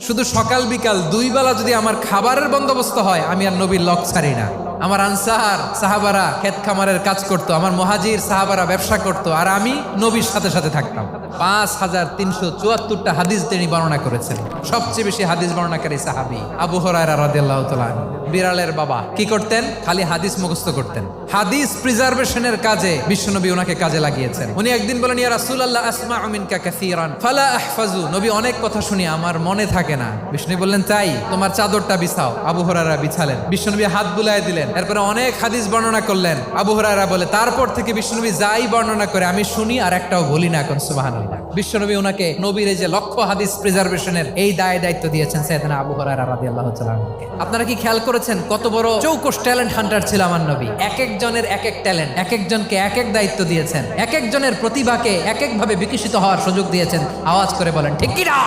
শুধু সকাল বিকাল দুই বেলা যদি আমার খাবারের বন্দোবস্ত হয়, আমি আর নবীর লক ছাড়ি না। আমার আনসার সাহাবারা ক্ষেত খামারের কাজ করত, আমার মুহাজির সাহাবারা ব্যবসা করত, আর আমি নবীর সাথে সাথে থাকতাম। 5374টা হাদিস তিনি বর্ণনা করেছেন। সবচেয়ে বেশি হাদিস বর্ণনাকারী সাহাবী আবু হুরায়রা রাদিয়াল্লাহু তাআলা আনহু। বিড়ালের বাবা কি করতেন? খালি হাদিস মুখস্থ করতেন। হাদিস প্রিজার্ভেশনের কাজে বিশ্বনবী ওনাকে কাজে লাগিয়েছেন। উনি একদিন বলেন, ইয়া রাসূলুল্লাহ আসমাউ মিনকা কাসীরান ফালা আহফাজু। নবী, অনেক কথা শুনি, আমার মনে থাকে না। বিষ্ণু বললেন, তাই তোমার চাদরটা বিছাও। আবু হুরায়রা বিছালেন। বিশ্বনবী হাত বুলায় দিলেন। এরপরে অনেক হাদিস বর্ণনা করলেন। আবু হুরায়রা বলে, তারপর থেকে বিশ্বনবী যাই বর্ণনা করে আমি শুনি আর একটাও বলি না। এখন সুবহানাল্লাহ। বিশ্বনবী ওনাকে নবীর এই যে লক্ষ হাদিস প্রিজার্ভেশনের এই দায়িত্ব দিয়েছেন সাইয়েদনা আবু হুরায়রা রাদিয়াল্লাহু তাআলা আনহুকে। আপনারা কি খেয়াল করেছেন কত বড় চৌকস ট্যালেন্ট হান্টার ছিল আমার নবী? এক একজনের এক এক ট্যালেন্ট, এক একজনকে এক এক দায়িত্ব দিয়েছেন, এক একজনের প্রতিভাকে এক একভাবে বিকশিত হওয়ার সুযোগ দিয়েছেন। আওয়াজ করে বলেন ঠিক কি না?